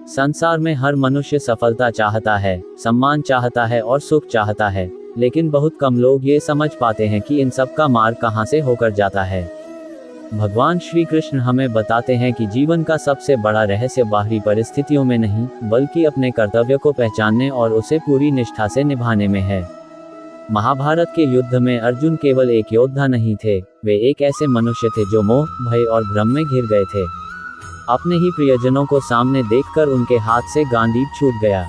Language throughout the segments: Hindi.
संसार में हर मनुष्य सफलता चाहता है, सम्मान चाहता है और सुख चाहता है, लेकिन बहुत कम लोग ये समझ पाते हैं कि इन सब का मार्ग कहाँ से होकर जाता है। भगवान श्री कृष्ण हमें बताते हैं कि जीवन का सबसे बड़ा रहस्य बाहरी परिस्थितियों में नहीं, बल्कि अपने कर्तव्य को पहचानने और उसे पूरी निष्ठा से निभाने में है। महाभारत के युद्ध में अर्जुन केवल एक योद्धा नहीं थे, वे एक ऐसे मनुष्य थे जो मोह, भय और भ्रम में घिर गए थे। अपने ही प्रियजनों को सामने देखकर उनके हाथ से गांडीव छूट गया।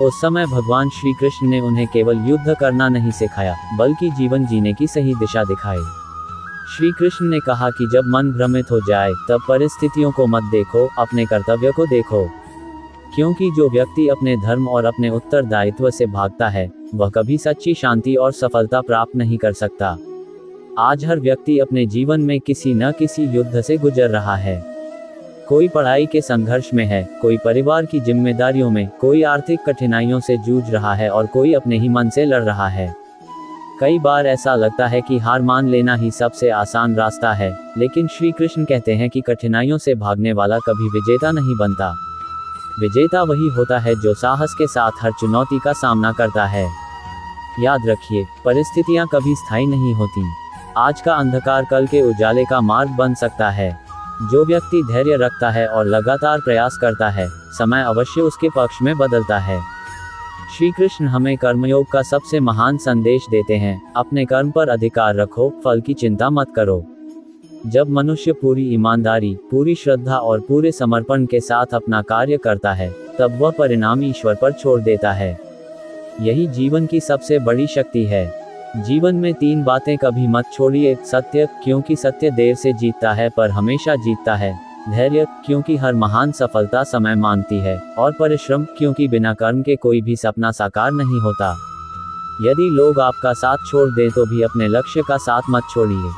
उस समय भगवान श्री कृष्ण ने उन्हें केवल युद्ध करना नहीं सिखाया, बल्कि जीवन जीने की सही दिशा दिखाई। श्री कृष्ण ने कहा कि जब मन भ्रमित हो जाए तब परिस्थितियों को मत देखो, अपने कर्तव्य को देखो। क्योंकि जो व्यक्ति अपने धर्म और अपने उत्तरदायित्व से भागता है, वह कभी सच्ची शांति और सफलता प्राप्त नहीं कर सकता। आज हर व्यक्ति अपने जीवन में किसी न किसी युद्ध से गुजर रहा है। कोई पढ़ाई के संघर्ष में है, कोई परिवार की जिम्मेदारियों में, कोई आर्थिक कठिनाइयों से जूझ रहा है और कोई अपने ही मन से लड़ रहा है। कई बार ऐसा लगता है कि हार मान लेना ही सबसे आसान रास्ता है, लेकिन श्री कृष्ण कहते हैं कि कठिनाइयों से भागने वाला कभी विजेता नहीं बनता। विजेता वही होता है जो साहस के साथ हर चुनौती का सामना करता है। याद रखिए, परिस्थितियां कभी स्थायी नहीं होती। आज का अंधकार कल के उजाले का मार्ग बन सकता है। जो व्यक्ति धैर्य रखता है और लगातार प्रयास करता है, समय अवश्य उसके पक्ष में बदलता है। श्री कृष्ण हमें कर्मयोग का सबसे महान संदेश देते हैं, अपने कर्म पर अधिकार रखो, फल की चिंता मत करो। जब मनुष्य पूरी ईमानदारी, पूरी श्रद्धा और पूरे समर्पण के साथ अपना कार्य करता है, तब वह परिणाम ईश्वर पर छोड़ देता है। यही जीवन की सबसे बड़ी शक्ति है। जीवन में 3 बातें कभी मत छोड़िए। सत्य, क्योंकि सत्य देर से जीतता है पर हमेशा जीतता है। धैर्य, क्योंकि हर महान सफलता समय मांगती है। और परिश्रम, क्योंकि बिना कर्म के कोई भी सपना साकार नहीं होता। यदि लोग आपका साथ छोड़ दें तो भी अपने लक्ष्य का साथ मत छोड़िए।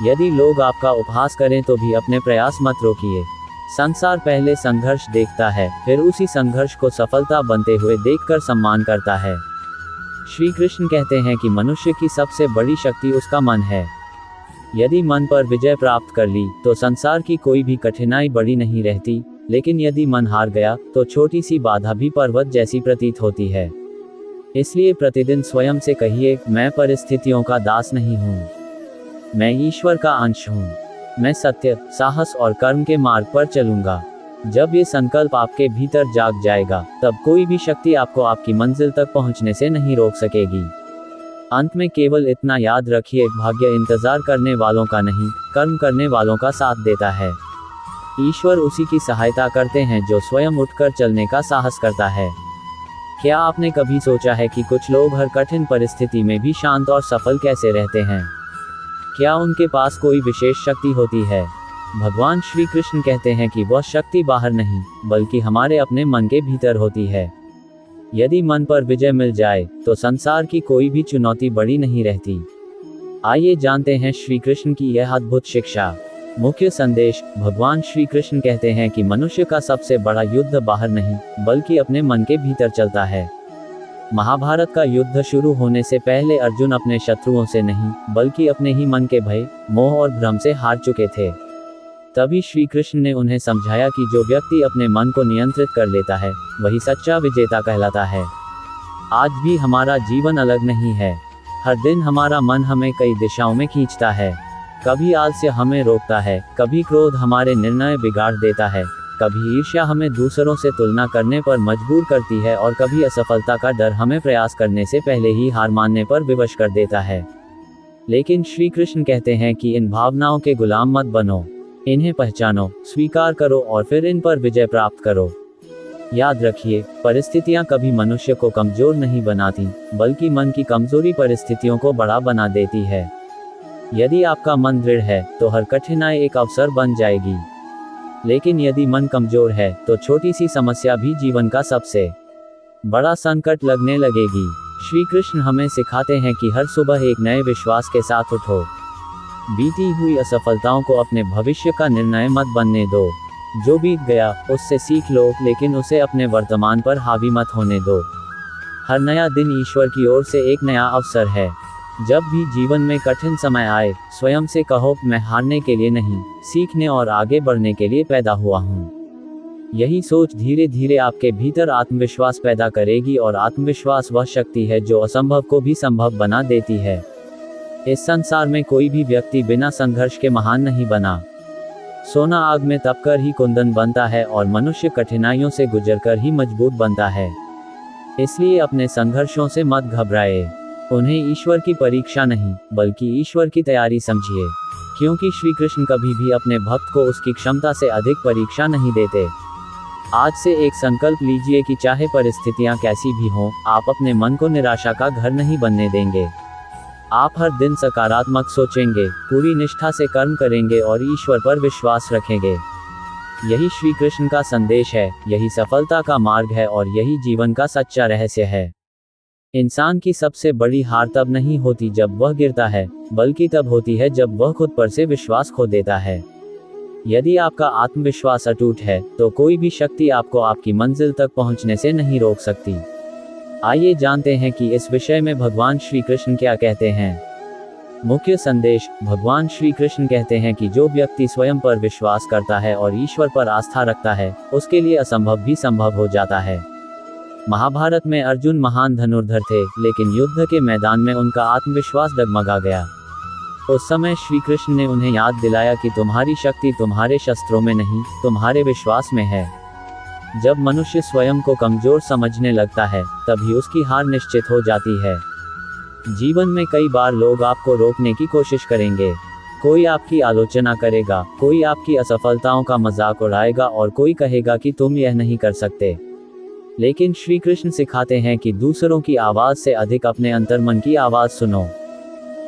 यदि लोग आपका उपहास करें तो भी अपने प्रयास मत रोकिए। संसार पहले संघर्ष देखता है, फिर उसी संघर्ष को सफलता बनते हुए देखकर सम्मान करता है। श्री कृष्ण कहते हैं कि मनुष्य की सबसे बड़ी शक्ति उसका मन है। यदि मन पर विजय प्राप्त कर ली तो संसार की कोई भी कठिनाई बड़ी नहीं रहती, लेकिन यदि मन हार गया तो छोटी सी बाधा भी पर्वत जैसी प्रतीत होती है। इसलिए प्रतिदिन स्वयं से कहिए, मैं परिस्थितियों का दास नहीं हूँ, मैं ईश्वर का अंश हूँ। मैं सत्य, साहस और कर्म के मार्ग पर चलूंगा। जब ये संकल्प आपके भीतर जाग जाएगा, तब कोई भी शक्ति आपको आपकी मंजिल तक पहुंचने से नहीं रोक सकेगी। अंत में केवल इतना याद रखिए, भाग्य इंतजार करने वालों का नहीं, कर्म करने वालों का साथ देता है। ईश्वर उसी की सहायता करते हैं जो स्वयं उठकर चलने का साहस करता है। क्या आपने कभी सोचा है कि कुछ लोग हर कठिन परिस्थिति में भी शांत और सफल कैसे रहते हैं? क्या उनके पास कोई विशेष शक्ति होती है? भगवान श्री कृष्ण कहते हैं कि वह शक्ति बाहर नहीं, बल्कि हमारे अपने मन के भीतर होती है। यदि मन पर विजय मिल जाए तो संसार की कोई भी चुनौती बड़ी नहीं रहती। आइए जानते हैं श्री कृष्ण की यह अद्भुत शिक्षा। मुख्य संदेश। भगवान श्री कृष्ण कहते हैं कि मनुष्य का सबसे बड़ा युद्ध बाहर नहीं, बल्कि अपने मन के भीतर चलता है। महाभारत का युद्ध शुरू होने से पहले अर्जुन अपने शत्रुओं से नहीं, बल्कि अपने ही मन के भय, मोह और भ्रम से हार चुके थे। तभी श्री कृष्ण ने उन्हें समझाया कि जो व्यक्ति अपने मन को नियंत्रित कर लेता है, वही सच्चा विजेता कहलाता है। आज भी हमारा जीवन अलग नहीं है। हर दिन हमारा मन हमें कई दिशाओं में खींचता है। कभी आलस्य हमें रोकता है, कभी क्रोध हमारे निर्णय बिगाड़ देता है, कभी ईर्ष्या हमें दूसरों से तुलना करने पर मजबूर करती है और कभी असफलता का डर हमें प्रयास करने से पहले ही हार मानने पर विवश कर देता है। लेकिन श्री कृष्ण कहते हैं कि इन भावनाओं के गुलाम मत बनो, इन्हें पहचानो, स्वीकार करो और फिर इन पर विजय प्राप्त करो। याद रखिए, परिस्थितियां कभी मनुष्य को कमजोर नहीं बनाती, बल्कि मन की कमजोरी परिस्थितियों को बड़ा बना देती है। यदि आपका मन दृढ़ है तो हर कठिनाई एक अवसर बन जाएगी, लेकिन यदि मन कमजोर है तो छोटी सी समस्या भी जीवन का सबसे बड़ा संकट लगने लगेगी। श्री कृष्ण हमें सिखाते हैं कि हर सुबह एक नए विश्वास के साथ उठो। बीती हुई असफलताओं को अपने भविष्य का निर्णय मत बनने दो। जो बीत गया उससे सीख लो, लेकिन उसे अपने वर्तमान पर हावी मत होने दो। हर नया दिन ईश्वर की ओर से एक नया अवसर है। जब भी जीवन में कठिन समय आए, स्वयं से कहो, मैं हारने के लिए नहीं, सीखने और आगे बढ़ने के लिए पैदा हुआ हूँ। यही सोच धीरे धीरे आपके भीतर आत्मविश्वास पैदा करेगी, और आत्मविश्वास वह शक्ति है जो असंभव को भी संभव बना देती है। इस संसार में कोई भी व्यक्ति बिना संघर्ष के महान नहीं बना। सोना आग में तपकर ही कुंदन बनता है, और मनुष्य कठिनाइयों से गुजरकर ही मजबूत बनता है। इसलिए अपने संघर्षों से मत घबराए। उन्हें ईश्वर की परीक्षा नहीं, बल्कि ईश्वर की तैयारी समझिए, क्योंकि श्री कृष्ण कभी भी अपने भक्त को उसकी क्षमता से अधिक परीक्षा नहीं देते। आज से एक संकल्प लीजिए कि चाहे परिस्थितियां कैसी भी हों, आप अपने मन को निराशा का घर नहीं बनने देंगे। आप हर दिन सकारात्मक सोचेंगे, पूरी निष्ठा से कर्म करेंगे और ईश्वर पर विश्वास रखेंगे। यही श्री कृष्ण का संदेश है, यही सफलता का मार्ग है, और यही जीवन का सच्चा रहस्य है। इंसान की सबसे बड़ी हार तब नहीं होती जब वह गिरता है, बल्कि तब होती है जब वह खुद पर से विश्वास खो देता है। यदि आपका आत्मविश्वास अटूट है, तो कोई भी शक्ति आपको आपकी मंजिल तक पहुंचने से नहीं रोक सकती। आइए जानते हैं कि इस विषय में भगवान श्री कृष्ण क्या कहते हैं। मुख्य संदेश। भगवान श्री कृष्ण कहते हैं कि जो व्यक्ति स्वयं पर विश्वास करता है और ईश्वर पर आस्था रखता है, उसके लिए असंभव भी संभव हो जाता है। महाभारत में अर्जुन महान धनुर्धर थे, लेकिन युद्ध के मैदान में उनका आत्मविश्वास डगमगा गया। उस समय श्री कृष्ण ने उन्हें याद दिलाया कि तुम्हारी शक्ति तुम्हारे शस्त्रों में नहीं, तुम्हारे विश्वास में है। जब मनुष्य स्वयं को कमजोर समझने लगता है, तभी उसकी हार निश्चित हो जाती है। जीवन में कई बार लोग आपको रोकने की कोशिश करेंगे। कोई आपकी आलोचना करेगा, कोई आपकी असफलताओं का मजाक उड़ाएगा, और कोई कहेगा कि तुम यह नहीं कर सकते। लेकिन श्री कृष्ण सिखाते हैं कि दूसरों की आवाज से अधिक अपने अंतर्मन की आवाज सुनो।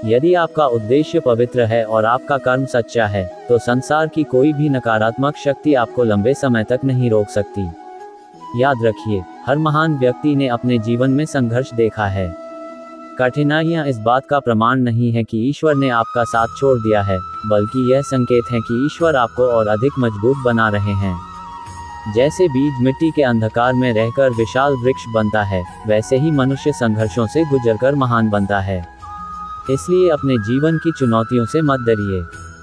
यदि आपका उद्देश्य पवित्र है और आपका कर्म सच्चा है, तो संसार की कोई भी नकारात्मक शक्ति आपको लंबे समय तक नहीं रोक सकती। याद रखिए, हर महान व्यक्ति ने अपने जीवन में संघर्ष देखा है। कठिनाइयां इस बात का प्रमाण नहीं है कि ईश्वर ने आपका साथ छोड़ दिया है, बल्कि यह संकेत है कि ईश्वर आपको और अधिक मजबूत बना रहे हैं। जैसे बीज मिट्टी के अंधकार में रहकर विशाल वृक्ष बनता है, वैसे ही मनुष्य संघर्षों से गुजरकर महान बनता है। इसलिए अपने जीवन की चुनौतियों से मत डरिए,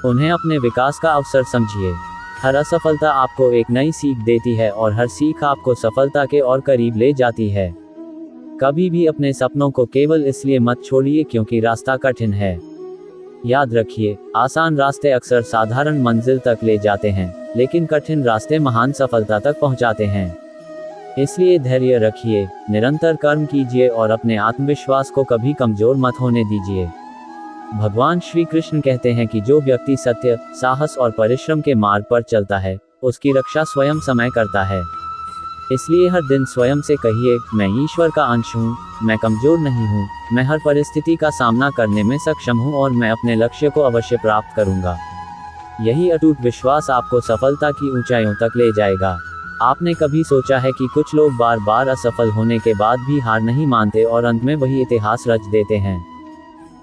उन्हें अपने विकास का अवसर समझिए। हर असफलता आपको एक नई सीख देती है, और हर सीख आपको सफलता के और करीब ले जाती है। कभी भी अपने सपनों को केवल इसलिए मत छोड़िए क्योंकि रास्ता कठिन है। याद रखिए, आसान रास्ते अक्सर साधारण मंजिल तक ले जाते हैं, लेकिन कठिन रास्ते महान सफलता तक पहुंचाते हैं। इसलिए धैर्य रखिए, निरंतर कर्म कीजिए और अपने आत्मविश्वास को कभी कमजोर मत होने दीजिए। भगवान श्री कृष्ण कहते हैं कि जो व्यक्ति सत्य, साहस और परिश्रम के मार्ग पर चलता है, उसकी रक्षा स्वयं समय करता है। इसलिए हर दिन स्वयं से कहिए, मैं ईश्वर का अंश हूँ, मैं कमजोर नहीं हूँ, मैं हर परिस्थिति का सामना करने में सक्षम हूँ, और मैं अपने लक्ष्य को अवश्य प्राप्त करूँगा। यही अटूट विश्वास आपको सफलता की ऊंचाइयों तक ले जाएगा। आपने कभी सोचा है कि कुछ लोग बार बार असफल होने के बाद भी हार नहीं मानते और अंत में वही इतिहास रच देते हैं?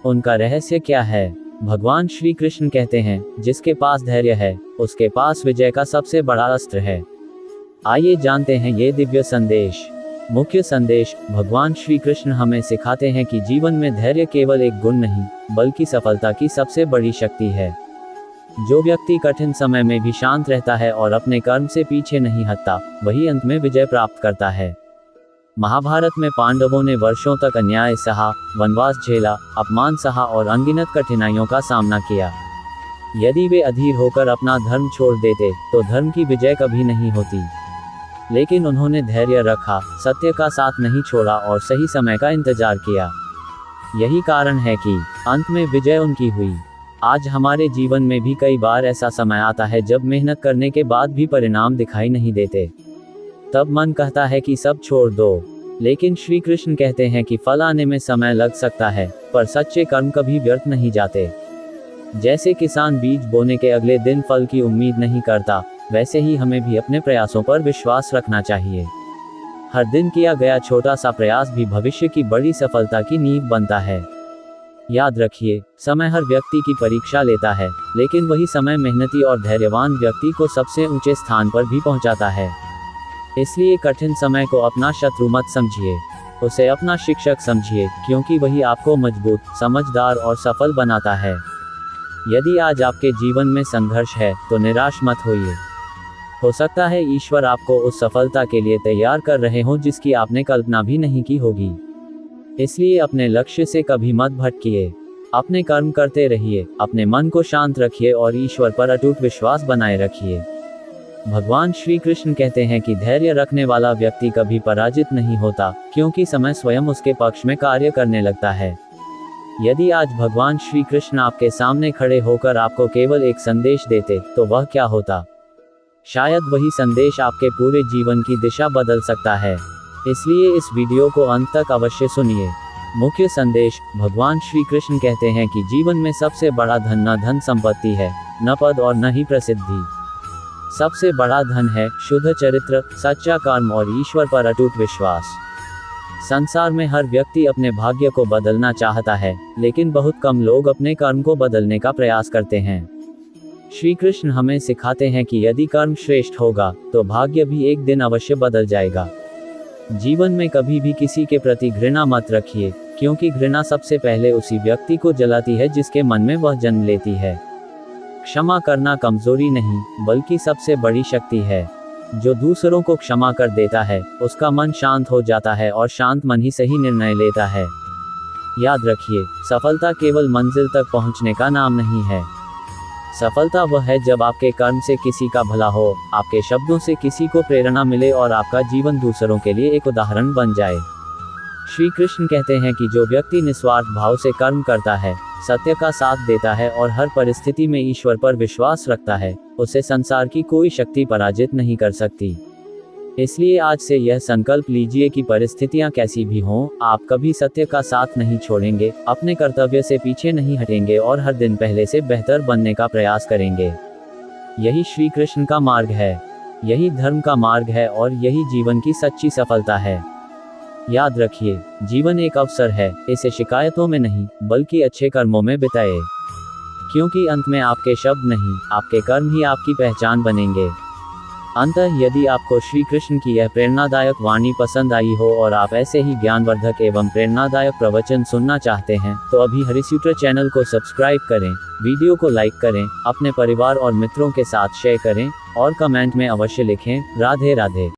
उनका रहस्य क्या है? भगवान श्री कृष्ण कहते हैं, जिसके पास धैर्य है, उसके पास विजय का सबसे बड़ा अस्त्र है। आइए जानते हैं ये दिव्य संदेश। मुख्य संदेश। भगवान श्री कृष्ण हमें सिखाते हैं कि जीवन में धैर्य केवल एक गुण नहीं, बल्कि सफलता की सबसे बड़ी शक्ति है। जो व्यक्ति कठिन समय में भी शांत रहता है और अपने कर्म से पीछे नहीं हटता, वही अंत में विजय प्राप्त करता है। महाभारत में पांडवों ने वर्षों तक अन्याय सहा, वनवास झेला, अपमान सहा और अनगिनत कठिनाइयों का सामना किया। यदि वे अधीर होकर अपना धर्म छोड़ देते, तो धर्म की विजय कभी नहीं होती। लेकिन उन्होंने धैर्य रखा, सत्य का साथ नहीं छोड़ा और सही समय का इंतजार किया। यही कारण है कि अंत में विजय उनकी हुई। आज हमारे जीवन में भी कई बार ऐसा समय आता है जब मेहनत करने के बाद भी परिणाम दिखाई नहीं देते। तब मन कहता है कि सब छोड़ दो। लेकिन श्री कृष्ण कहते हैं कि फल आने में समय लग सकता है, पर सच्चे कर्म कभी व्यर्थ नहीं जाते। जैसे किसान बीज बोने के अगले दिन फल की उम्मीद नहीं करता, वैसे ही हमें भी अपने प्रयासों पर विश्वास रखना चाहिए। हर दिन किया गया छोटा सा प्रयास भी भविष्य की बड़ी सफलता की नींव बनता है। याद रखिए, समय हर व्यक्ति की परीक्षा लेता है, लेकिन वही समय मेहनती और धैर्यवान व्यक्ति को सबसे ऊंचे स्थान पर भी पहुंचाता है। इसलिए कठिन समय को अपना शत्रु मत समझिए, उसे अपना शिक्षक समझिए, क्योंकि वही आपको मजबूत, समझदार और सफल बनाता है। यदि आज आपके जीवन में संघर्ष है, तो निराश मत होइए। हो सकता है ईश्वर आपको उस सफलता के लिए तैयार कर रहे हों जिसकी आपने कल्पना भी नहीं की होगी। इसलिए अपने लक्ष्य से कभी मत भटकिए। अपने कर्म करते रहिए, अपने मन को शांत रखिए और ईश्वर पर अटूट विश्वास बनाए रखिए। भगवान श्री कृष्ण कहते हैं कि धैर्य रखने वाला व्यक्ति कभी पराजित नहीं होता, क्योंकि समय स्वयं उसके पक्ष में कार्य करने लगता है। यदि आज भगवान श्री कृष्ण आपके सामने खड़े होकर आपको केवल एक संदेश देते, तो वह क्या होता? शायद वही संदेश आपके पूरे जीवन की दिशा बदल सकता है। इसलिए इस वीडियो को अंत तक अवश्य सुनिए। मुख्य संदेश: भगवान श्री कृष्ण कहते हैं कि जीवन में सबसे बड़ा धन न धन संपत्ति है, न पद और न ही प्रसिद्धि। सबसे बड़ा धन है शुद्ध चरित्र, सच्चा कर्म और ईश्वर पर अटूट विश्वास। संसार में हर व्यक्ति अपने भाग्य को बदलना चाहता है, लेकिन बहुत कम लोग अपने कर्म को बदलने का प्रयास करते हैं। श्री कृष्ण हमें सिखाते हैं कि यदि कर्म श्रेष्ठ होगा, तो भाग्य भी एक दिन अवश्य बदल जाएगा। जीवन में कभी भी किसी के प्रति घृणा मत रखिए, क्योंकि घृणा सबसे पहले उसी व्यक्ति को जलाती है जिसके मन में वह जन्म लेती है। क्षमा करना कमजोरी नहीं, बल्कि सबसे बड़ी शक्ति है। जो दूसरों को क्षमा कर देता है, उसका मन शांत हो जाता है और शांत मन ही सही निर्णय लेता है। याद रखिए, सफलता केवल मंजिल तक पहुंचने का नाम नहीं है। सफलता वह है जब आपके कर्म से किसी का भला हो, आपके शब्दों से किसी को प्रेरणा मिले और आपका जीवन दूसरों के लिए एक उदाहरण बन जाए। श्री कृष्ण कहते हैं कि जो व्यक्ति निस्वार्थ भाव से कर्म करता है, सत्य का साथ देता है और हर परिस्थिति में ईश्वर पर विश्वास रखता है, उसे संसार की कोई शक्ति पराजित नहीं कर सकती। इसलिए आज से यह संकल्प लीजिए कि परिस्थितियां कैसी भी हों, आप कभी सत्य का साथ नहीं छोड़ेंगे, अपने कर्तव्य से पीछे नहीं हटेंगे और हर दिन पहले से बेहतर बनने का प्रयास करेंगे। यही श्री कृष्ण का मार्ग है, यही धर्म का मार्ग है और यही जीवन की सच्ची सफलता है। याद रखिए, जीवन एक अवसर है, इसे शिकायतों में नहीं, बल्कि अच्छे कर्मों में बिताए, क्योंकि अंत में आपके शब्द नहीं, आपके कर्म ही आपकी पहचान बनेंगे। अंततः यदि आपको श्री कृष्ण की यह प्रेरणादायक वाणी पसंद आई हो और आप ऐसे ही ज्ञानवर्धक एवं प्रेरणादायक प्रवचन सुनना चाहते हैं, तो अभी हरिसूत्र चैनल को सब्सक्राइब करें, वीडियो को लाइक करें, अपने परिवार और मित्रों के साथ शेयर करें और कमेंट में अवश्य लिखें, राधे राधे।